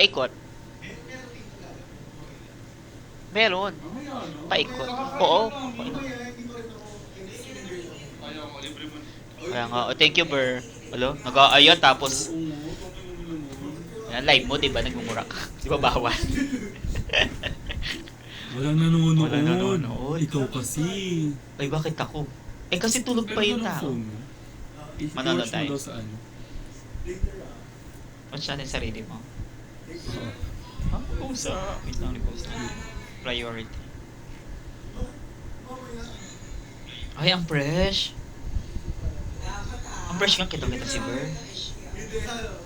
Paikot. Meron. Paikot. Oo. Kaya nga, oh, thank you, Ber. Hello? Nag-aayat tapos, yan, live mo, diba? Nagmumura ka. Di ba bawal? Walang nanonood. Walang nanonood. Ikaw kasi. Ay, bakit ako? Eh, kasi tulog pa yung tao. Manonood tayo. Daw sa ano? Watch natin sarili mo. Oo. Ha? Post sa... Wait lang, repost na. Priority. Ay, ang fresh. Ang fresh nga, kita-kita si Ber.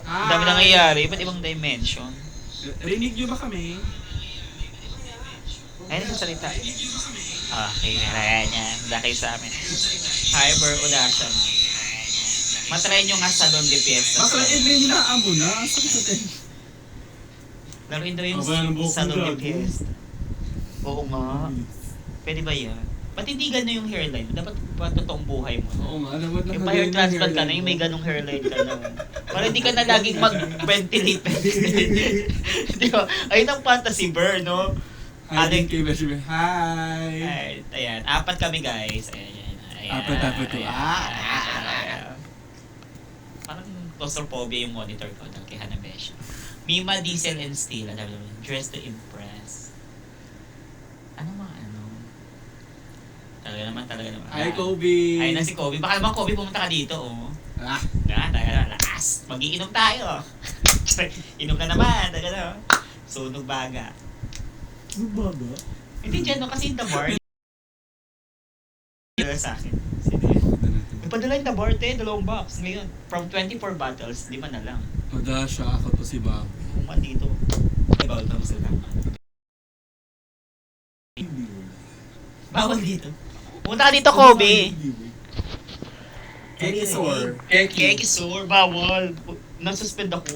Ang dami nangyayari, iba't ibang dimension. Rinig nyo ba kami? Ayun ang salita. Okay, narayan yan. Mula kayo sa amin. Hi, Ber. Ula siya, ma. Matry nyo nga sa Salon de Fiesta. Bakla, may hinaamo na. Sakit sa ten. Laruin daw yung Aba, ang buhok Salon mo, de gago. Fiesta. Oo nga. Pwede ba yan? Ba't hindi gano'n yung hairline? Dapat pa totoong buhay mo. Oo nga, dapat Yung pa-hair transplant ka na, yung may ganong hairline ka na. Para hindi ka na laging mag-ventilate. Di ba? Ayun ang fantasy Ber, no? Hi, din kay Beshi. Hi! Ay, ayan. 4 kami, guys. Ayan. Apat to. Parang claustrophobia yung monitor ko dahil kay Hanabeshi. Mima, Diesel, and Steel. Alam mo, dress to impress. Ano mga ano? Talaga naman. Hi, Kobe! Ay na si Kobe. Baka naman Kobe pumunta ka dito, oh. Ah! Taga lakas. Mag-iinom tayo. Inom na naman. Taga na. Sunog baga. Ano ba ba? Hindi dyan, no? Kasi in the bar. Sa akin. Sino yun? Nagpadala yung the bar, 2 box. Ngayon, from 24 bottles, 5 na lang. Wala siya, ako to si Bob. Kuman dito. Ay, bawal pa sila. Bawal dito. Pumunta ka dito, Kobe. Kekisor. Kekisor, bawal. Nasuspend ako.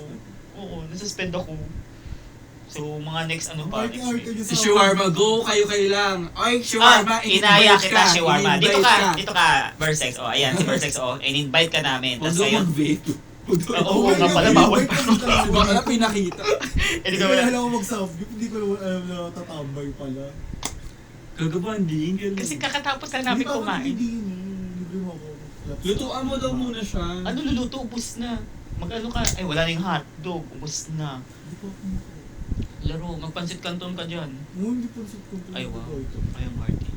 Oo, nasuspend ako. So, mga next ano pa, next week. Si Shawarma, go kayo lang. Ay, Shawarma, inaya kita, Shawarma. Dito in-invite ka, Versex. Oh, ayan, si Versex. Oh, in-invite ka namin. Huwag Tapos daw ngayon, mag-vape. oo nga pala, bawal pa. Baka na pinakita. Hindi Hindi ko ko wala. alam ko mag-self-gift, hindi ko alam na tatambay pala. Kagabanding. Kasi kakatapos lang namin kumain. Hindi libre mo ako. Lutuan mo daw muna siya. Ano luluto? Ubus na. Mag-ano ka? Ay, wala na yung hotdog. Ubus na. Hindi pa ako. Laro, magpansit canton ka dyan. Hindi pa sa kung Ay, wow. Ay, ang hearty.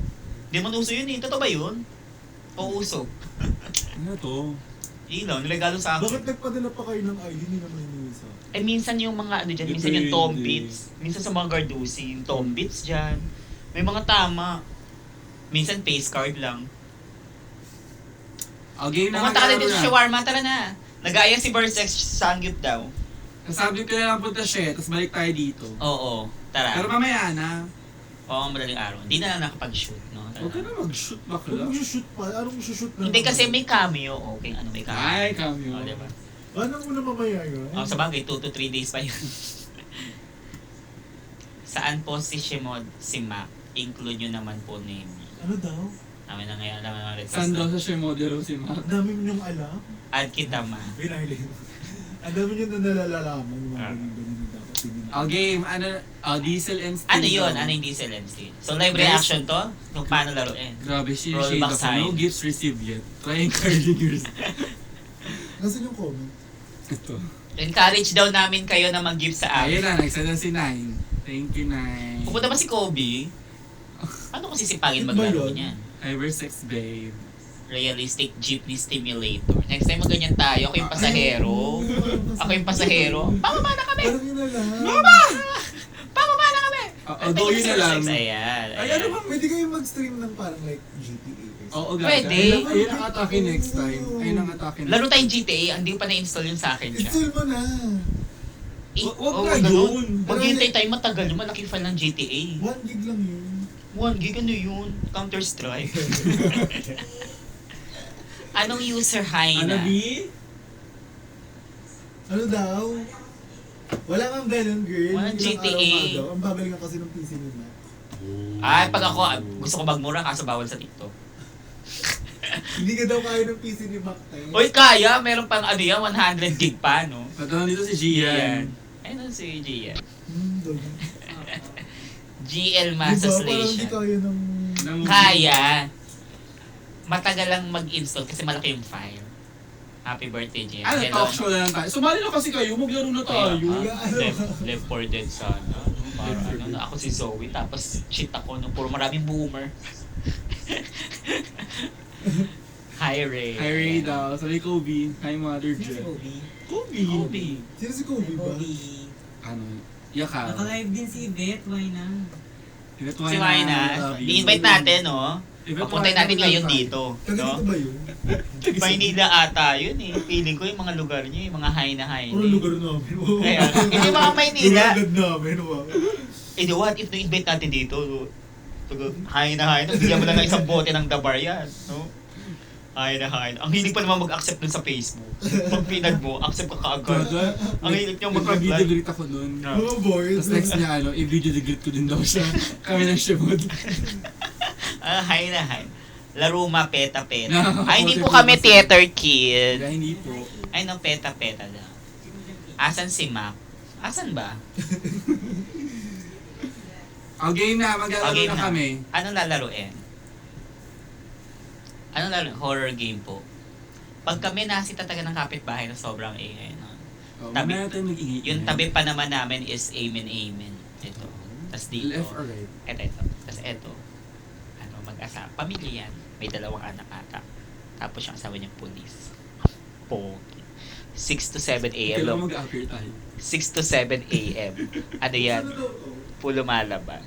Di man uso yun eh. Totoo ba yun? O uso? Ano to? Ilaw, niregalo sa akin. Bakit nagpadala pa kayo ng ID? Hindi naman yung isa. Eh, minsan yung mga ano dyan, minsan yung Depende. tombits. Minsan sa mga gardusi, yung tombits dyan. May mga tama. Minsan face card lang. Okay na. Pumunta ka na dito sa shawarma, tara na. Nag-aaya si Versex, sanggip daw. Nasabi ko na lang punta siya, tapos balik tayo dito. Oo, tara. Pero mamaya na. Oo, madaling araw. Hindi na lang nakapag-shoot, no? Huwag ka na mag-shoot Kung bakla. mag-shoot pa, anong shoot na? Hindi kasi may cameo. Okay, ano may cameo? Ay, cameo. O, diba? Ano muna mamaya yun? Oh, sa bagay, 2 to 3 days pa yun. Saan po si Mac? Include nyo naman po name. Ano daw? Namin na ngayon, alam naman rin. Saan daw sa Shemodero si Mark? Ang dami mo yung alam. Add kita ma. Binayli mo. Ang dami nyo na nalalaman yung mga Ah. ganun-ganun na dapat hindi na. Game, Diesel and Steel. Ano yun? daw. Ano yung Diesel and Steel? So live Guys, reaction to? Kung paano laruin? Grabe, she Roll shade back of side. no gifts received yet. Trying carding yours. Nasaan yung comment? Ito. Encourage daw namin kayo na mag-give sa Ayun amin. na, nagsada si Nine. Thank you, Nine. Pupunta ba si Kobe? Ano kasi si Pangin Yun ba maglaro yun? niyan? Cybersex Babe. Realistic Jeepney Stimulator. Next time maganyan tayo. Ako yung pasahero. Ako yung pasahero. Pababa na kami! Parang yun na lang. Pababa na kami! Although yun na lang. Ayan. Ay, ano ba? Pwede kayo mag-stream ng parang like GTA. Oo, gaga. Pwede. Ayun ang atake next time. Ayun ang atake next Laro tayong GTA. Hindi ko pa na-install yun sa akin siya. Install mo na. Wag Oo, na ganun. yun. Maghihintay tayo matagal yung malaki file ng GTA. 1 gig lang yun. 1 gig ano yun? Counter-Strike. Anong user high Ano, na? B? Ano daw? Wala kang ganun, girl. Walang Ilang GTA. araw nga daw. Ang bagal nga kasi ng PC ni Mac. Ay, pag ako, gusto ko magmura kaso bawal sa TikTok. Hindi ka daw kaya ng PC ni Mac tayo. Hoy, kaya. Meron pang ano yan, 100 gig pa, no? Pagkaroon dito si Gian. Ayun si Gian. Doon. GL Diba? Masa Parang hindi Slation. kaya ng... Kaya. Matagal lang mag-install kasi malaki yung file. Happy birthday, Gian. Ano, talk show na lang tayo. Sumali na kasi kayo, maglaro na tayo. Left 4 Dead sana. Para ano, ako si Zoe, tapos shit ako, no, puro maraming boomer. Hi, Ray. Hi Ray daw, sabi Kobe. Hi Mother Sino si Jet. Kobe? Kobe. Sino si Kobe ba? Kobe. Ano, Yakal. Naka-live din si Beth, why na? Si Maina, i-invite natin, no? Papuntayin natin ngayon dito. Taga No? dito ba yun? Maynila ata yun eh. Feeling ko yung mga lugar niyo, yung mga high na high. Puro lugar namin. Wow. Kaya, hindi mga Maynila. Lugar agad namin. Wow. Eh, di what if na-invite natin dito? High na high na. Bigyan mo lang ng isang bote ng dabar yan. No? High na high na. Ang hilig pa naman mag-accept dun sa Facebook. Pag pinag mo, accept ka kaagad. Ang hilig niyang Mag-video mag-reply. greet ako nun. Mga boys. Tapos next niya, i-video greet ko din daw siya. Kami ng Shimod. High na high. Laruma, peta-peta. No, Ay, hindi po kasi kami po- theater kid. Kaya hindi po. Ay, no, peta-peta lang. Asan si Mac? Asan ba? Game na, maglalaro Game na na. kami. Anong lalaruin? Anong lalaruin? Horror game po. Pag kami nasita taga ng kapitbahay na sobrang ingay, no? Tabi. Mamaya tayo mag-ingay. Yung tabi pa naman namin is amen, amen. Ito. Tapos dito. Left or right? Ito. Tapos ito. Ano, mag-asa. Pamilya yan. May 2 anak ata. Tapos yung asawa niya police. Pogi. 6 to 7 a.m. Kailangan Lo. mag-appear tayo. 6 to 7 a.m. Ano yan? Pulo malaba.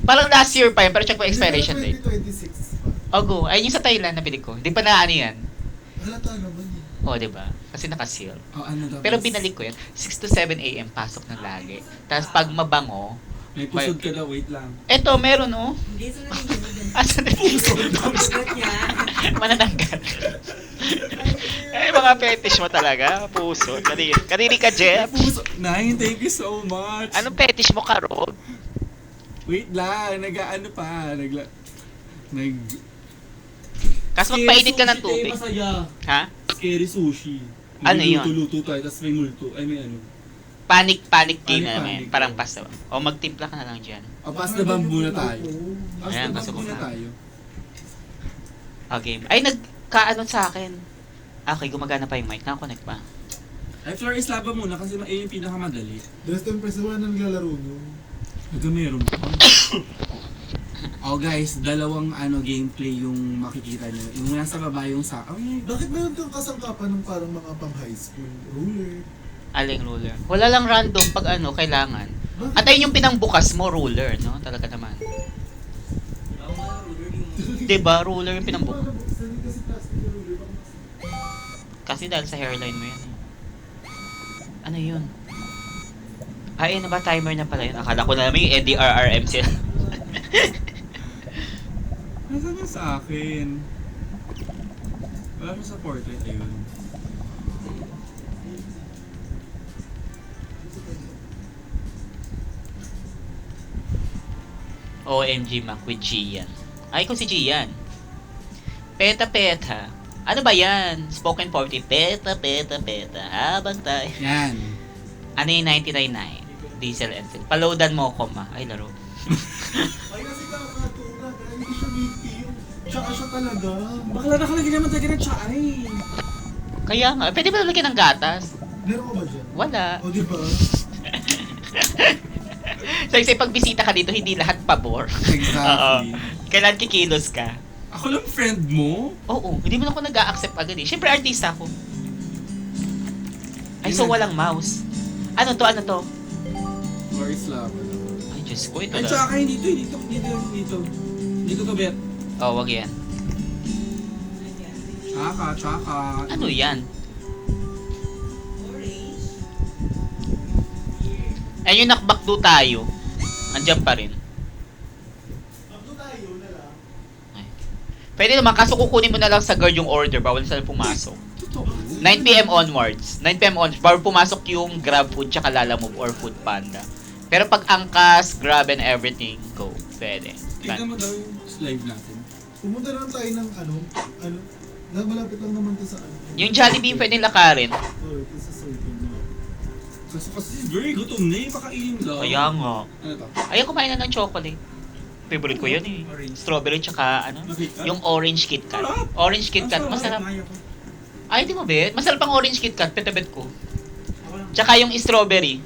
Parang last year pa yun, pero check po expiration date. 2026 pa. Oh, go. Ayun yung sa Thailand na bili ko. Hindi pa na ano yan. Halata naman yun. Oh, di ba? Kasi naka-seal. Oh, ano daw? Pero binalik ko yan. 6 to 7 a.m. pasok na lagi. Tapos pag mabango, May pusod ka daw, wait lang. eto, meron oh. Hindi, sa narinig. Asan na Ang sugat niya. manananggal. Eh, mga fetish mo talaga. Puso. Kanini ka, Jeff? Puso. Nine, thank you so much. Anong fetish mo, Karog? Wait lang, nag-ano pa. Nag... Kasi magpainit ka ng Scary tubig. sushi tayo, masaya. Ha? Scary sushi. Ano yun? Luto tayo, tapos may multo. Ay, may ano. Panic game Panic, naman. panic. Parang pasta. O magtimpla ka na lang dyan. O, pass the bomb muna tayo. Pass Ayan, the pasok bomb muna na. tayo. Okay. Ay, nagkaano sa akin. Okay, gumagana pa yung mic. Nakakonect pa. Ay, floor is laba muna kasi yun yung pinakamadali. Last time press wala nang naglalaro nyo. Meron pa. Oh guys, dalawang gameplay yung makikita nyo. Yung nasa baba yung sa... Oh, yeah. Bakit meron kang kasangkapan ng parang mga pang high school? Ruler? Aling ruler. Wala lang random pag kailangan. Bakit? At ayun yung pinangbukas mo, ruler, no? Talaga naman. Ako nga, ruler yung... Diba? Ruler yung pinangbukas. Buksan din kasi plastic na ruler. Baka mas- Kasi dahil sa hairline mo yan. Ano yun? Ay, ano ba? Timer na pala yun. Akala ko na naman yung NDRRM sila. Nasaan yung sa akin? Wala sa portrait, ayun. OMG Mac with Gian. Ay, ko si Gian. Peta. Ano ba yan? Spoken 40. Peta. Habang tayo. Yan. Ano yung 99.9? Diesel engine. Paloadan mo ko ma. Ay, laro. Ay kasi kakatuna. Kaya hindi siya meaty yung... Tsaka siya talaga. Bakla nakalagay naman tayo ng tsay. Kaya nga. Pwede ba nalagyan ng gatas? Meron ka ba dyan? Wala. O diba? So, kasi pag bisita ka dito, hindi lahat pabor. Exactly. Kailan kikilos ka? Ako lang friend mo? Oo. Hindi mo na ako nag-a-accept agad eh. Siyempre, artista ako. Ay, so walang mouse. Ano to? Floor is lava. Ay, Diyos ko. Ito Ay, lang. tsaka dito. Dito ka, Bet. Oh, wag yan. Tsaka. Ano yan? Orange. Ay, yung nakbakdo tayo. Andiyan pa rin. Abdo tayo na lang. Ay. Pwede naman, kaso kukunin mo na lang sa guard yung order. Bawal sila pumasok. Totoo. 9 p.m. onwards. 9 p.m. onwards. Bawal pumasok yung Grab Food tsaka Lalamove or Food Panda. Pero pag angkas, Grab and everything, go. Pwede. Tignan mo daw yung live natin. Pumunta na lang tayo ng malapit lang naman to sa ano. Yung Jollibee pwede lakarin. Oh, ito sa circle na. Kasi very gutom na eh, pakainin lang. Kaya nga. Ano to? Ayaw kumain na ng chocolate. Favorite ko yun eh. Strawberry tsaka ano? Yung orange Kit Kat. Sarap. Orange Kit Kat, masarap. Ay, di mo bet? Masarap ang orange Kit Kat, petabet ko. Tsaka yung strawberry.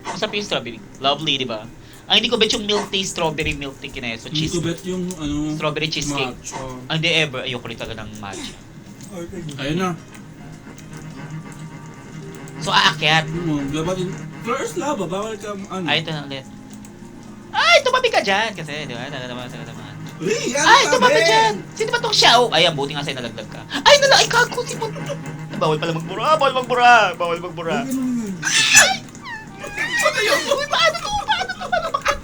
Masarap yung strawberry. Lovely, di ba? Ang hindi ko bet yung milk tea, strawberry milk tea kineso, Hindi cheese. ko bet yung ano, Strawberry cheesecake. matcha. Ang hindi ever. Ayoko rin talaga ng matcha. Ayun na. So, aakyat. Labatin. First laba, bawal ka ano. Ay, ito na ulit. Ay, tumabi ka dyan. Kasi, di ba? Taga naman. Ay, Ay, tumabi dyan. Sino ba tong siya? Oh, ayan, buti nga sa'yo nalaglag ka. Ay, ay, kago, si mo. Bawal pala magbura. Bawal magbura. Bawal magbura. Uy, paano to?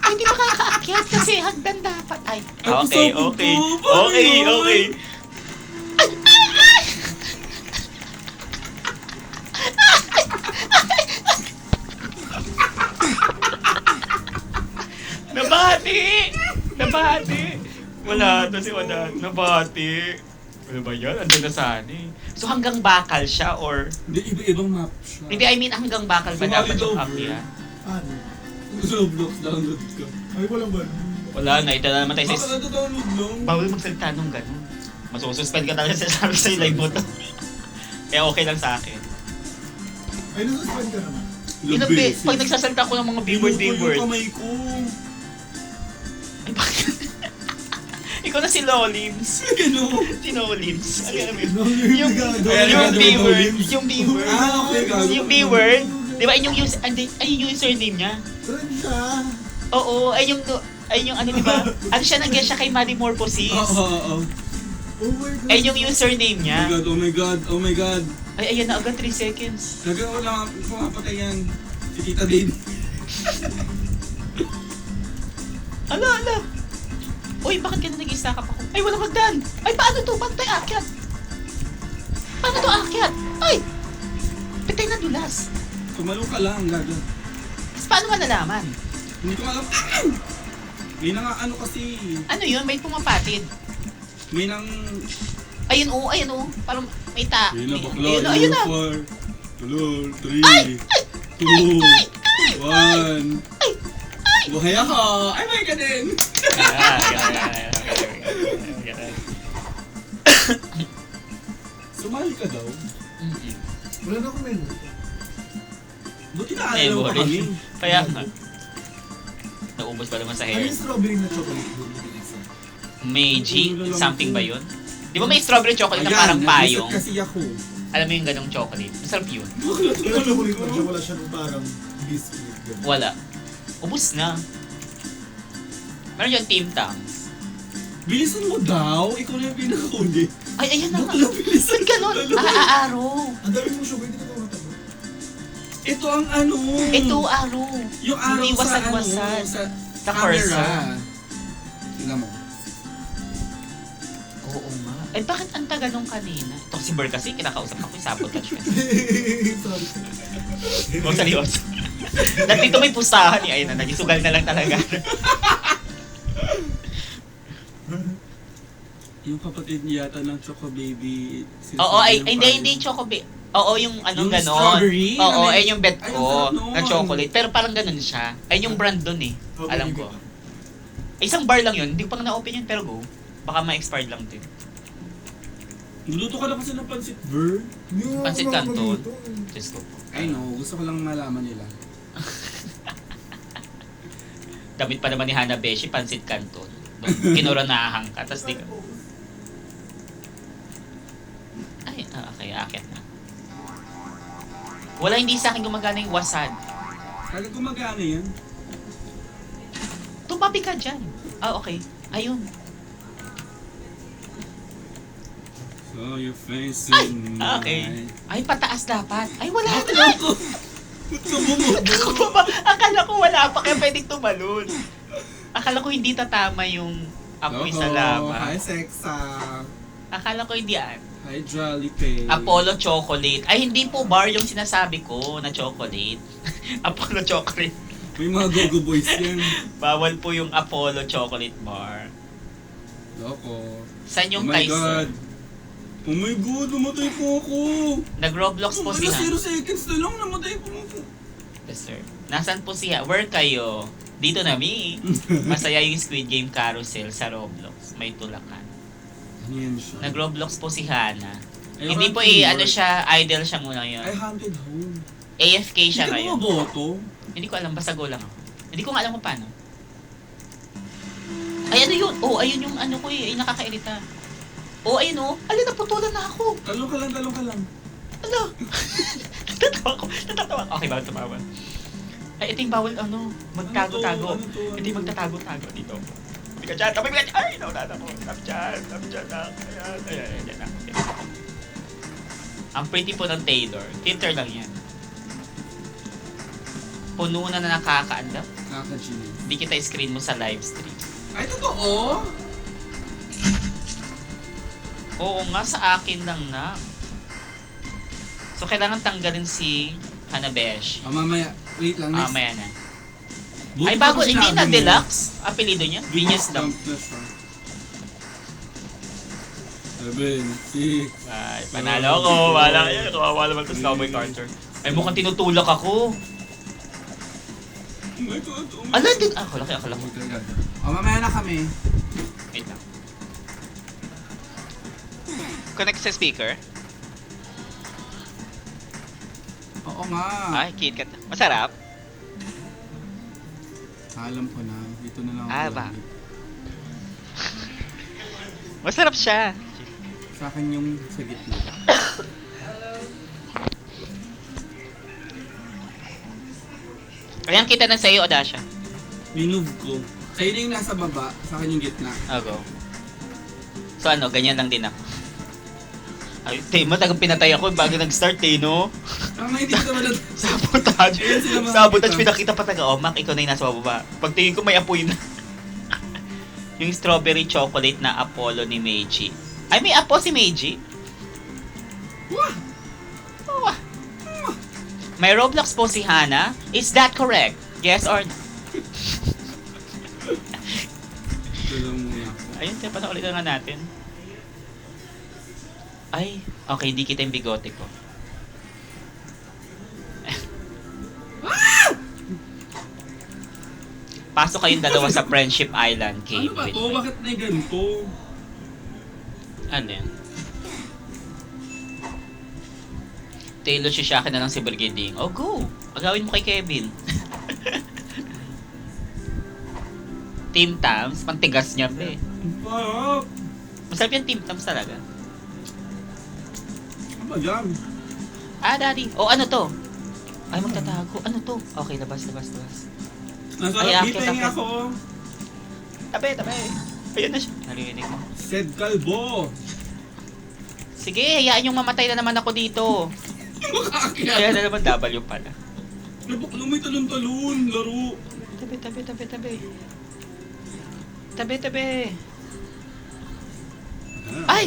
Ay, hindi makakaakyat kasi hagdan dapat. Ay, okay, okay. Okay, okay. Nabati! Nabati! Wala na si Wala. Nabati. Ano ba yan? Andun na sana eh. So hanggang bakal siya or... Hindi, iba-ibang map siya. Hindi, I mean hanggang bakal ba Sumali dapat yung daw, akyat? Ano? Sa Roblox, download ka. Ay, walang ba? Wala na, ito na naman tayo Baka sa... nado-download lang. Bawal magsalita nung ganun. Masususpend ka talaga sa sabi sa'yo live mo to. Kaya okay lang sa akin. Ay, nasuspend ka naman. Inabi, pag nagsasalita ko ng mga B-word, Binuko B-word. yung kamay ko. Ay, bakit? Ikaw na si Lolims. Ano? Si Nolims. Ano yan? Yung Yung B-word. Yung B-word. Ah, okay, gago. Yung B-word. Di ba, ay yung username niya? Friend siya. Oo, ay yung ano, di ba? Ano siya, nag-guess siya kay Maddie Morphosis. Oo. Oh my God. Ay yung username Oh niya. my God, oh my God, oh my God. Ay, ayan na agad 3 seconds. Nagawa lang, pumapatay yan. Si Tita Dave. Ala. Uy, bakit ka na nag-i-stack up ako? Ay, walang hagdan! Ay, paano to? Paano tayo aakyat? Paano to aakyat? Ay! Patay na dulas. Tumalo ka lang, gaga. Tapos paano malalaman? Hindi ko alam. May na nga ano kasi. Ano yun? May pumapatid. May nang... Ayun oo. Parang may May na bakla. Ayun na, ayun na. 4, 3, 2, 1. Buhay ako! Ay, may ka din! Sumali ka daw. Wala na akong menu. Buti na alam mo kami. Kaya nga. Naubos pa naman sa Ano hair. yung strawberry na chocolate doon? Meiji, something ba yun? Di ba may strawberry chocolate na parang payong? Ayan, kasi ako. Alam mo yung ganong chocolate? Masarap yun. Wala chocolate na siya, wala siya nung parang biscuit. ganun. Wala. Ubus na. Meron yung Team Tangs. Bilisan mo daw, ikaw na yung pinakauli. Ay, ayan na nga. Bakla, bilisan Ba't ganon? mo. Aaro. Ang dami mong sugar, hindi ka ito matalo. Ito ang ano. Ito, aro. Yung araw Hindi sa ano, wasag-wasag. sa Sa camera. Tingnan mo. Oo nga. Eh, bakit ang tagal nung kanina? Ito si Ber kasi, kinakausap ako yung sabotage ko. Sorry. Huwag seryoso. Dito may pustahan eh. Ayun na, nagisugal na lang talaga. Yung kapatid niya yata ng Choco Baby. Oo, ay, hindi Choco Baby. Oo, yung anong Yung ganon. strawberry? Oo, Ay, ay yung bet ay, ang ko sarap nun. na chocolate. Pero parang ganon siya. Ay yung brand dun eh. Okay, Alam ko. Ay, isang bar lang yun. Hindi ko pa na-open yun, pero go. Baka ma-expired lang din. Niluto ka na kasi ng pansit, Ver. Hindi mo Pansit ako Canton. magluto. Diyos ko. I know, gusto ko lang malaman nila. Damit pa naman ni Hana Beshi, Pansit Canton. Kinuranahan ka, tas di ka. Ay, okay, akit na. Wala, hindi sa akin gumagana yung wasad. Kaya gumagana yan. Tumabi ka dyan. Ah, okay. Ayun. So your face Ay, in okay. my... Ay, pataas dapat. Ay, wala na. Ako! Ba't ka bumubo? Akala ko wala pa kaya pwedeng tumalon. Akala ko hindi tatama yung apoy sa lava. Hi, Sexa. Akala ko hindi Hi, Jolly Pay. Apollo Chocolate. Ay, hindi po bar yung sinasabi ko na chocolate. Apollo Chocolate. May mga go-go boys yan. Bawal po yung Apollo Chocolate Bar. Loko. Saan yung Oh my Tyson? God. Oh my God, namatay po ako. Nag-Roblox po si Wala Han. 0 seconds na lang, namatay po ako. sir. Nasaan po siya? Where kayo? Dito na, mi. Masaya yung Squid Game carousel sa Roblox. May tulakan. Ano yan siya? Nag-Roblox po si Hana. Ay, Hindi po hunted siya, idol siya muna yun. Ay, haunted home. AFK siya Hindi ka ngayon. maboto. Hindi ko alam, basta go lang ako. Hindi ko nga alam kung paano. Ay, ano yun? Oh, ayun yung ano ko eh. Ay, nakakairita. Oh, ayun oh. Alin, naputulan na ako. Talong ka lang. Ala! Natatawa ko. Okay, bawal tumawa. Ay, ito yung bawal, magtago-tago. Ano to? Ito yung magtatago-tago dito. Hindi ka dyan, tabi ka dyan! Ay, naunaan ako. Tabi dyan na. Ayan na. Ang pretty po ng Taylor. Filter lang yan. Puno na nakakaandap. Kaka-genius. Hindi kita screen mo sa live stream. Ay, totoo? Oo nga, sa akin lang na. So, kailangan tanggalin si Hanabesh. Mamaya, wait lang. Next. Mamaya na. Buti Ay, pa bago, kung hindi sinabi na mo. deluxe. Apelido niya? Venus lang. Plus, 7, 6. Ay, panalo ko. Wala kayo. Kawawa naman ito sa Cowboy Carter. Ay, mukhang tinutulak ako. Oh my God, oh my Ala, God. din. Ako laki. Mamaya na kami. Wait lang. Connect sa speaker. Oo nga. Ay, KitKat. Masarap. Alam ko na. Dito na lang ako. Ah, ba? lagi. Masarap siya. Sa akin yung sa gitna. Ayan, kita na sa'yo, Odasha. Minove ko. Sa'yo na yung nasa baba. Sa akin yung gitna. Go. So ano, ganyan lang din ako. Ay, matagang pinatay ako bago nag-start no? Ang hindi ko naman Sabotage. Ayun sila mga Sabotage, kita. pinakita pa taga, oh, Mac, ikaw na yung nasa baba. Pagtingin ko may apoy na. Yung strawberry chocolate na Apollo ni Meiji. Ay, may apo si Meiji? Wah! Wah. May Roblox po si Hana. Is that correct? Yes or no? Ito lang muna. Ayun, panaulit nga natin. Ay, okay, di kita yung bigote ko. Pasok kayong dalawa sa Friendship Island Cave. Ano ba to? Bakit na ganito? Ano yan? Taylor Shishaki na lang si Brigading. Oh, go! Agawin mo kay Kevin. Team Tams, pantigas niya, be. Sarap! Masarap yung Team Tams talaga. Ano ba yan? Ah, daddy. Oh, ano to? Ay, magtatago. Ano to? Okay, labas. Nasarap Ay, dito akit, yung akit. ako. Tabi. Ayan na siya. Narinig mo. Sed Calvo. Sige, hayaan yung mamatay na naman ako dito. Makaakyat. Kaya na naman W pala. Ano may talon-talon? Laro. Tabi. Ah. Ay!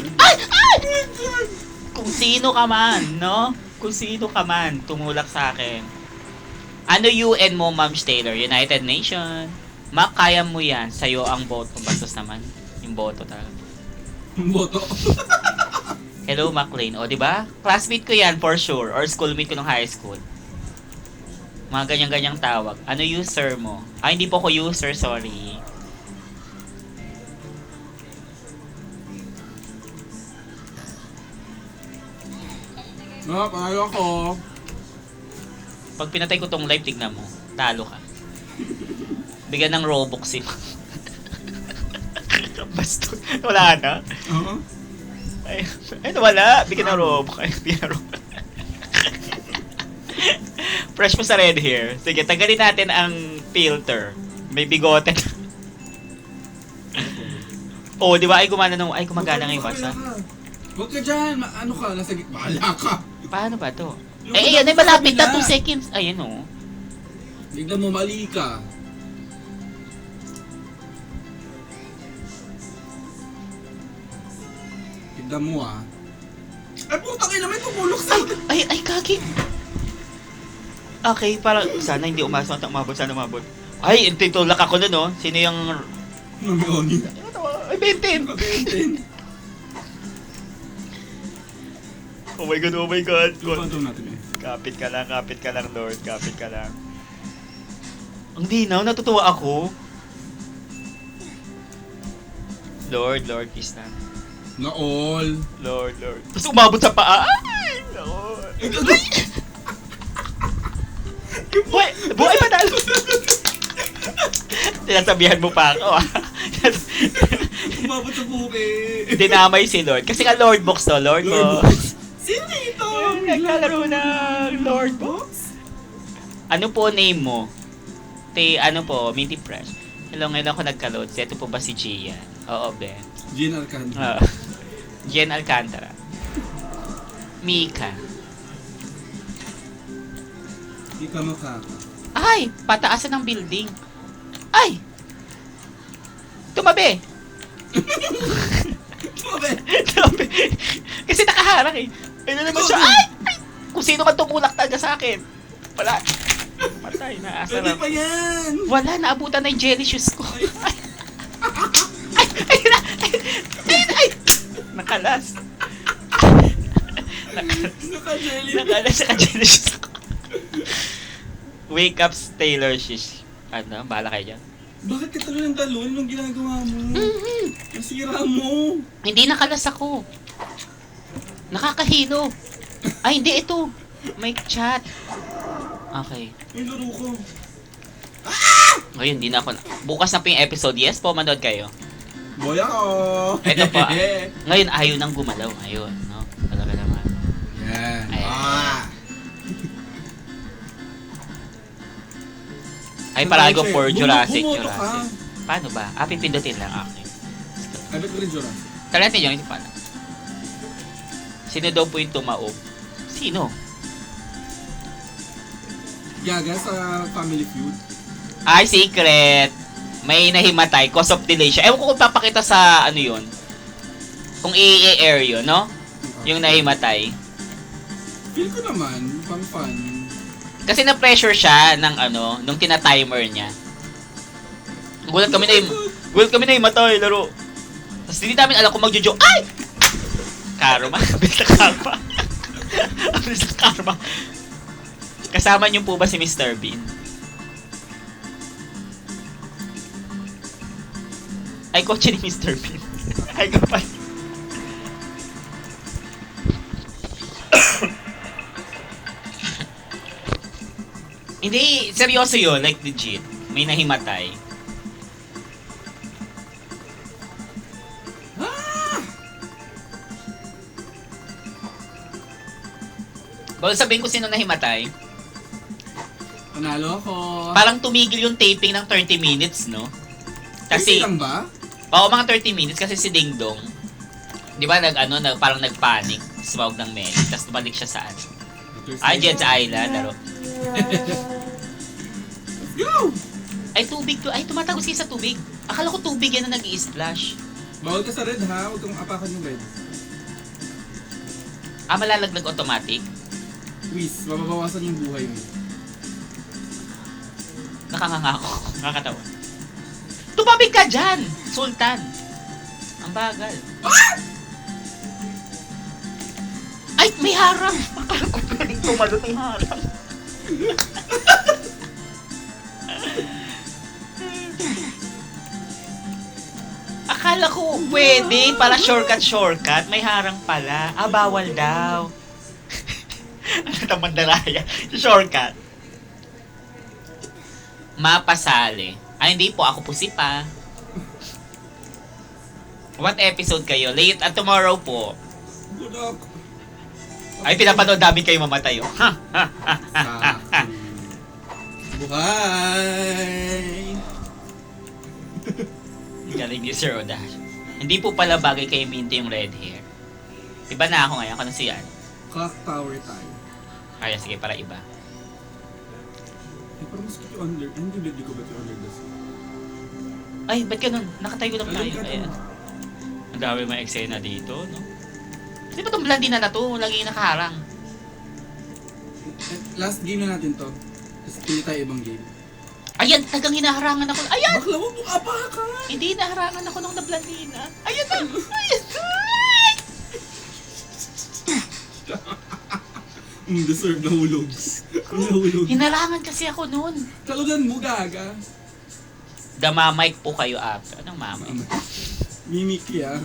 Kung sino ka man, no? Kung sino ka man, tumulak sa akin. Ano UN mo, Ma'am Taylor? United Nation? Mac, kaya mo yan. Sa'yo ang boto. Bastos naman. Yung boto talaga. Boto. Hello, McLean. O, di ba? Classmate ko yan for sure. Or schoolmate ko nung high school. Mga ganyan-ganyang tawag. Ano user mo? Ay, hindi po ko user. Sorry. Panalo ako. Pag pinatay ko tong live, tignan mo. Talo ka. Bigyan ng Robux eh. Bastos. Wala na. Uh-huh. Ay, wala. Bigyan ng Robux. Ay, bigyan ng Robux. Fresh mo sa red hair. Sige, tanggalin natin ang filter. May bigote. Oh, di ba? Ay, gumagana ngayon WhatsApp. Huwag ka dyan. Ano ka? Nasa gitna. Bahala ka. Paano ba to? Yung Eh, ayan, ay sa malapit na kabila. 2 seconds. Ayan, oh. Tignan mo, mali ka. Tignan mo ah. Ay puta kayo naman tumulok sa... Ay, kaki. Okay, para sana hindi umasok at umabot. Sana umabot. Ay, intitulak ako nun, oh. Sino yung... Namioni. Ay, 20. Kabenten. Oh my God. Ito natin eh. Kapit ka lang, Lord. Kapit ka lang. Ang linaw, natutuwa ako. Lord, please na. Na all. Lord. Tapos umabot sa paa. Ay, Lord. Buhay pa talo. Sinasabihan mo pa ako, ah. Umabot sa buke. Dinamay si Lord. Kasi nga Lord Box to, Lord Box. Sino ito? Naglalaro ng Lord Box. Ano po name mo? Ano po, Minty Fresh. Hello, ngayon ako nagka-load. Ito po ba si Gia? Oo, Ben. Jean Alcantara. Jen Alcantara. Mika. Ika makaka. Ay! Pataasan ng building. Ay! Tumabi! Tumabi! Kasi nakaharang eh. Ayun na naman siya. Ay! Kung sino man tumulak talaga sa akin. Wala. Patay na. Asa Pwede na. pa yan! Wala, naabutan na yung jelly shoes ko. Ay! Nakalas. Naka-jelly. Nakalas sa jelly shoes ko. Wake up, Taylor Shish. Ano? Bahala kayo dyan. Bakit ka talo ng talon? Anong ginagawa mo? Nasira mo. Hindi nakalas ako. Nakakahilo. Ay, hindi ito. May chat. Okay. May laro ko. Ngayon, hindi na ako. Bukas na po yung episode. Yes po, manood kayo. Boy ako. Ito po. Ngayon, ayaw nang gumalaw. Ayun, no? Talaga naman. Yan. Ayan. Ay, parago for Jurassic. Bumoto ka. Paano ba? Pipindutin lang. Okay. Ay, ba't ko rin Jurassic? Kalatin nyo, hindi paano. Sino daw po yung tumaob? Sino? Gaga sa Family Feud. Ay, secret. May nahimatay. Cause of delay siya. Ewan ko kung papakita sa ano yun. Kung i-air yun, no? Yung nahimatay. Feel ko naman, pang fun. Kasi na-pressure siya ng ano, nung tina-timer niya. Gulat kami na himatay, laro. Tapos hindi namin alam kung magjo-joke. Ay! Karma. Bilis na karma. Bilis na karma. Kasama niyo po ba si Mr. Bean? Ay, kotse ni Mr. Bean. Ay, kapal. Hindi, seryoso yun. Like, legit. May nahimatay. Bawal sabihin ko sino nahimatay. Panalo ako. Parang tumigil yung taping ng 30 minutes, no? Kasi Kasi, lang ba? oo, mga 30 minutes kasi si Ding Dong, di ba, parang nagpanic, sumawag ng medic, tapos bumalik siya sa ano. Ay, Jed's Island, laro. Go! Ay, tubig to. Ay, tumatago siya sa tubig. Akala ko tubig yan na nag-i-splash. Bawal ka sa red ha, huwag kang apakan yung red. Malalaglag automatic. Please, mababawasan yung buhay mo. Nakanganga ako. Nakakatawa. Tumabig ka dyan, Sultan. Ang bagal. Ay, may harang. Akala ko pwedeng tumalot ang harang. Akala ko pwede para shortcut. May harang pala. Bawal daw. Ano itong mandaraya? Shortcut. Mapasali. Ay, hindi po. Ako po si Pa. What episode kayo? Late at tomorrow po. Good luck. Ay, pinapanood namin kayo mamatay. Oh. Ha? Sakto. Buhay! Galing ni Sir Odash. Hindi po pala bagay kay Minty yung red hair. Iba na ako ngayon. Kano siyan? Clock tower tayo. Kaya sige, para iba. Ay, parang mas kito under. Hindi ko ba ito under this? Ay, ba't ganun? Nakatayo lang tayo. Alam ka Ayan. to. Ang dami mga eksena dito, no? Di ba itong blondie na to? Lagi nakaharang. Last game na natin to. Tapos pili tayo ibang game. Ayan, tagang hinaharangan ako. Ayan! Bakla mo mong apakan! Hindi naharangan ako nung na-blondina. Ayan na! Ayan! Deserve na hulog. Nahulog. Hinarangan kasi ako noon. Talugan mo, gaga. Damamike po kayo after. Anong mamay? Mimik ya.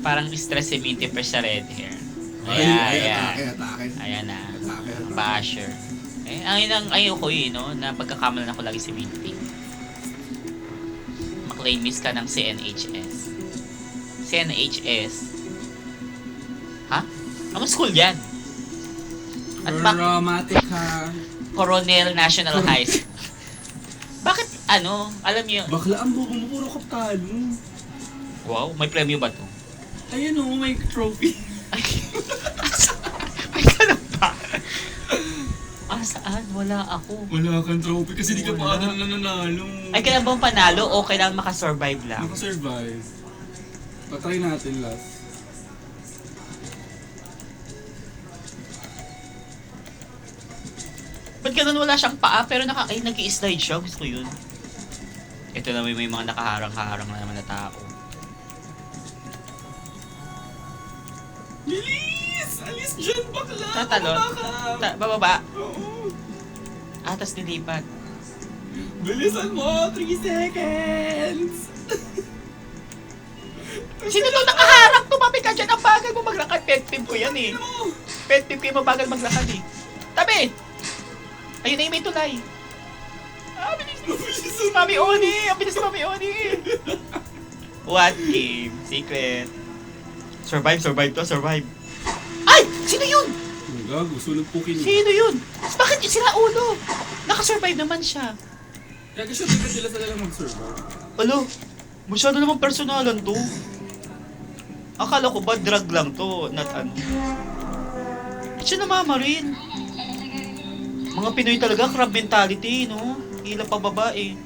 Parang stress si Minty per sa red hair. Ay, Ayan. atake. Ayan na. Atake. Basher. Eh, ang ayoko no, na pagkakamalan ako lagi si Minty. Maklaim miss ka ng CNHS. CNHS? Ha? Anong school yan? At Dramatic ha. Coronel National High School. Bakit, alam niyo, Bakla ang buko mo, puro kaptalo. wow, may premyo ba to? Ayun o, may trophy. May ganun ba? Saan? Wala ako. Wala kang trophy kasi di ka pa Wala. nananalo. Ay, kailangan bang panalo o kailangan makasurvive lang? Nakasurvive. Patry natin last. Ba't ganun wala siyang paa pero nag-i-slide siya? Gusto ko yun. Ito na may mga nakaharang-harang na naman na tao. Bilis! Alis dyan, bakla! Tatalon? Baka. Bababa? Oo. Tas nilipat. Bilisan mo! 3 seconds! Sino to nakaharang? Tumabi ka dyan. Ang bagal mo maglakad. Pet peeve ko yan eh. Ano? Pet peeve ko yung mabagal maglakad eh. Tabi! Ayun na yung may tulay. Bilis. Bilisan mo! Mami Oni! Ang bilis ni Mami Oni! What game? Secret. Survive to. Ay! Sino yun? Ang gago, sunog po kin. Sino yun? Bakit yung sila ulo? Nakasurvive naman siya. Kaya kasi di ba sila lang mag-survive? Alo, masyado naman personalan to. Akala ko ba drug lang to, not ano. Siya namama rin. Mga Pinoy talaga, crab mentality, no? Hila pa babae.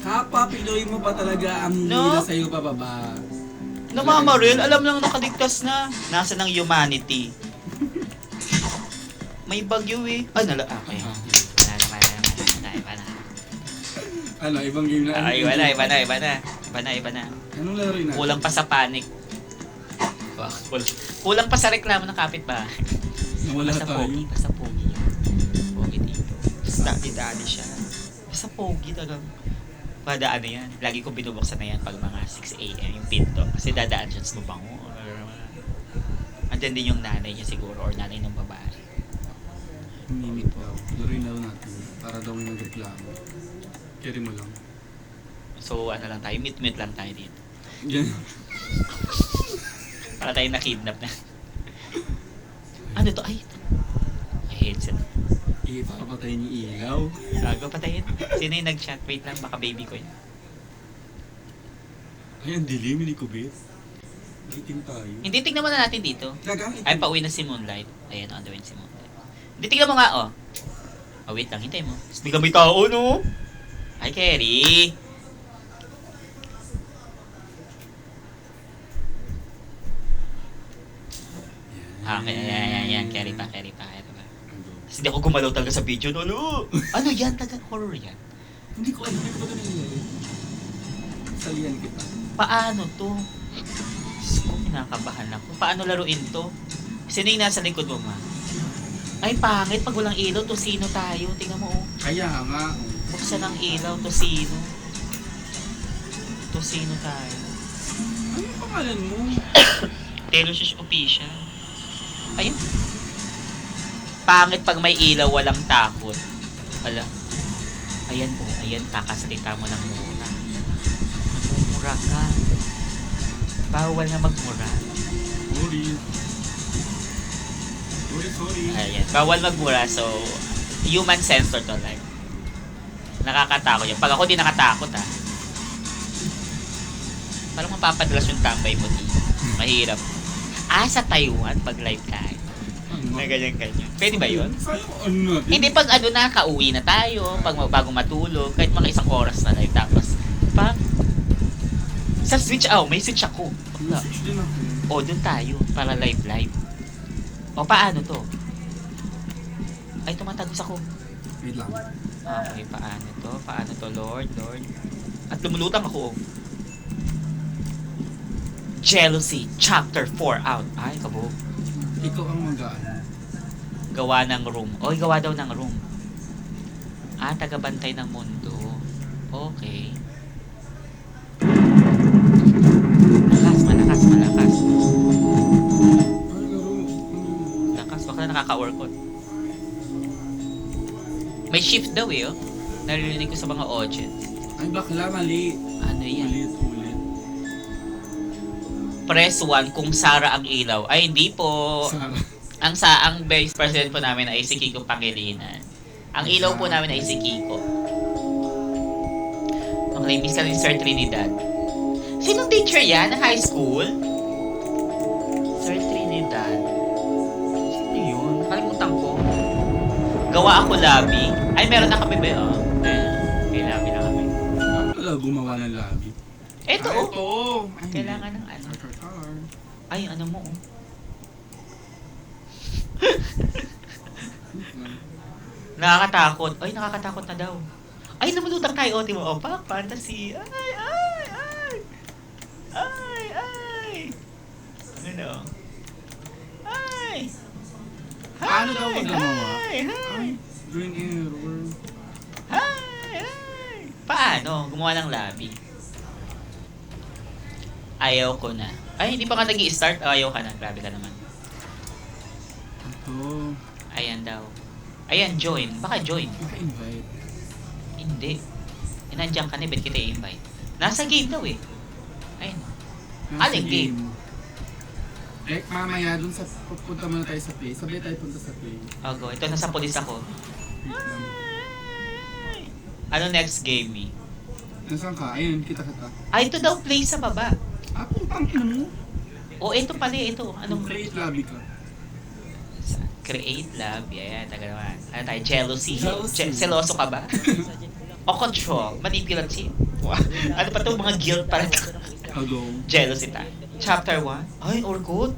Kapwa Pinoy mo pa talaga ang No? hila sa'yo pababa. Namama rin, alam lang nakaligtas na. Nasa ng humanity. May bagyo eh. Okay. Wala na. Ano, ibang game na. Iba na. Anong laro yun? Kulang pa sa panic. Kulang pa sa reklamo ng kapitbahay. Nawala Basta tayo. pogi. Pogi dito. Basta daddy siya. Basta pogi talagang. Pada ano yan. Lagi ko binubuksan na yan pag mga 6 a.m. yung pinto. Kasi dadaan siya sa mabango. Andyan din yung nanay niya siguro or nanay ng babae. Mimik daw. Laruin daw natin. Para daw may nagreklamo. Carry mo lang. So ano lang tayo, meet lang tayo dito. Yan. Para tayo na-kidnap na. Ano to? Ay headset. Ipapatay ni ilaw. Gago patayin. Sino yung nag-chat? Wait lang, baka baby ko yun. Ay, ang dilim, hindi ko bet. Itim tayo. Hindi, tignan muna natin dito. Gagamit. Ay, pauwi na si Moonlight. Ayan, on the way na si Moonlight. Hindi, tignan mo nga, oh. Oh, wait lang, hintay mo. Bigla may tao, no? Hi, Kerry. Okay, yan. Kerry pa. Ito ba? Kasi di ako gumalaw talaga sa video, no? Ano yan? Taga-horror yan. Hindi ko alam. Hindi ko pa nangyayari. Salihan kita. Paano to? Diyos ko, kinakabahan ako. Paano laruin to? Sino yung nasa likod mo, ma? Ay, pangit. Pag walang ilaw, tosino tayo. Tingnan mo, oh. Kaya nga. Buksan ang ilaw, tosino. Tosino tayo. Ano yung pangalan mo? Taylor Swift official. Ayun. Pangit pag may ilaw, walang takot. Ala. Ayan po, ayan, kakasalita mo ng mura. Magmumura ka. Bawal na magmura. Sorry. Ayan, bawal magmura, so human sensor to like. Nakakatakot yun. Pag ako di nakatakot parang mapapadalas yung tambay mo dito. Mahirap. Sa Taiwan pag live tayo. Na ganyan-ganyan. Pwede ba yun? Ano natin? Hindi pag kauwi na tayo, pag bago matulog, kahit mga isang oras na live. Tapos, sa Switch, may Switch ako. Message din ako. O, dun tayo, para live. O, paano to? Ay, tumatagos ako. Wait lang. Okay, paano to, Lord? At lumulutang ako. Jealousy, chapter 4 out. Ay, kabog. Ikaw ang mag-ano. Gawa ng room. Oy, gawa daw ng room. Ah, tagabantay ng mundo. Okay. Malakas. Ay, laro. Lakas, baka na nakaka-workout. May shift daw eh, oh. Naririnig ko sa mga audience. Ay, bakla, mali. Ano yan? Ulit. Press 1 kung Sara ang ilaw. Ay, hindi po. Sarah. Ang vice president po namin ay si Kiko Pangilinan. Ang ilaw po namin ay si Kiko. Okay, miss ka rin Sir Trinidad. Sinong teacher yan? Na high school? Sir Trinidad. Sino yun? Kalimutan ko. Gawa ako lobby. Ay, meron na kami ba? Oh. May lobby na kami. Wala gumawa ng labi. Eto, oh. Ito. Ay, Kailangan ng ano. Tar. Ay, ano mo, oh. Nakakatakot. Ay, nakakatakot na daw. Ay, namulutang tayo. O, mo. O, fantasy. Ay. Ano? Ay. Paano daw magawa? Ay. Green error. Ay. Paano? Gumawa ng lobby. Ayaw ko na. Ay, hindi pa ka nag-i-start. Ayaw ka na. Grabe ka naman. Ito. Ayan daw. Ayan, join. Baka join. Naka-invite. Hindi. Nandiyan ka na, ba't kita i-invite? Nasa game daw eh. Ayun. Nasa Aling game? Eh, mamaya dun sa pupunta muna tayo sa play. Sabay tayo punta sa play. Oh, go. Ito, nasa polis ako. Wait lang. Ano next game eh? Nasaan ka? Ayun, kita. Ay, ito daw play sa baba. Ah, putang ina mo. O, ito pala, ito. Anong Create lobby ka. Create lab. Ayan, taga naman. Ano tayo? Jealousy. Jealousy. Seloso ka ba? O control. Manipulative. Wow. Ano pa to? Mga guilt para I'll go. jealousy tayo. Chapter 1. Ay, Orkut.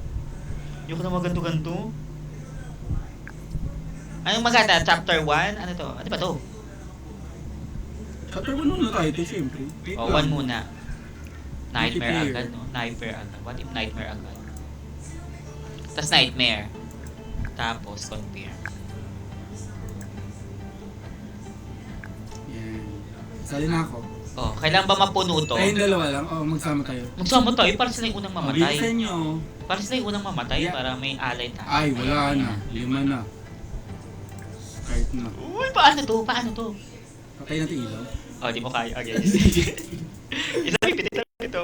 Yung ko na maganto-ganto. Anong maganda? Chapter 1? Ano to? Ano ba to? Chapter 1 muna tayo ito, syempre. Wait O, lang. 1 muna. Nightmare Multiplayer. agad, no? Nightmare agad. What if nightmare agad? Tapos nightmare. Tapos compare. Yan. Sali na ako. Oh, kailangan ba mapuno to? Tayong dalawa lang. Oh, magsama tayo. Magsama tayo para sila yung unang Oh, mamatay. bilisan nyo. Para sila yung unang mamatay Yeah. para may alay tayo. Ay, wala Ayan. na. 5 na. Kahit na. Uy, paano to? Paano to? Patay natin ilaw. Oh, di mo kaya. Okay. Isang ito.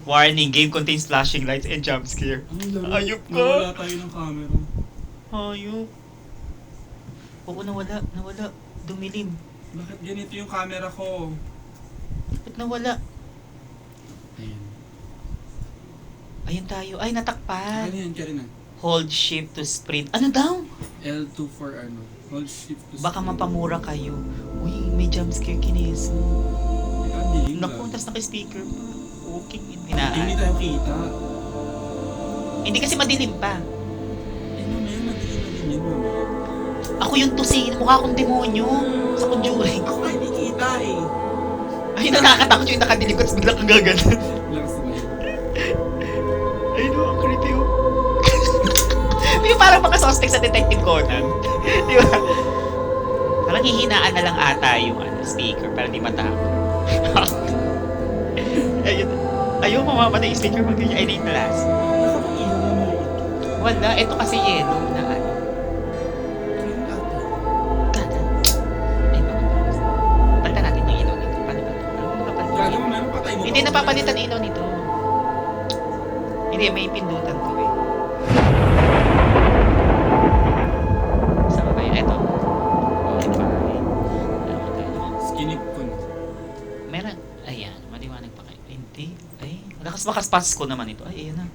Warning, game contains flashing lights and jump scare. Ano laro? Ayup ka. Nawala tayo ng camera. Hayop. Oo, nawala. Dumilim. Bakit ganito yung camera ko? Ba't nawala? Ayan. Ayun tayo. Ay, natakpan. Ano yan, Karina? Hold shift to sprint. Ano daw? L2 for ano? Hold shift to Baka scroll. mapamura kayo. Uy, may jump scare kinis. Ang dilim Naku, lang. tas naka-speaker pa. Okay, Hindi inaan. tayo kita. Hindi kasi madilim pa. Eh, mamaya madilim na din yun, mamaya. Ako yung tusi. Mukha akong demonyo. Sa Conjuring. Ako nga hindi kita eh. Ay, nakakatakot yung nakadilim ko. Tapos biglang kang gaganon. Lakas ba yun? Ay, no, ang creepy oh. Yung parang mga suspect sa Detective Conan. Di ba? Parang hihinaan na lang ata yung speaker para di matakot. Ayun. Ayaw mamamatay yung speaker pag ganyan. Ay, di glass. Nakapag-ilaw na maliit. Wala. Ito kasi yellow na ano. Green ata. Gana. Ay, bakit? Palitan natin yung ilaw nito. Paano ba ito? Ano napapalitan? Gago mo, meron patay mo. Hindi napapalitan yung ilaw nito. Hindi, may pindutan to eh. Saan ba yun? Ito. Skinip ko na. Meron. Ayan, maliwanag pa kayo. Hindi. Ay, lakas makas Pasko naman ito. Ay, ayan na.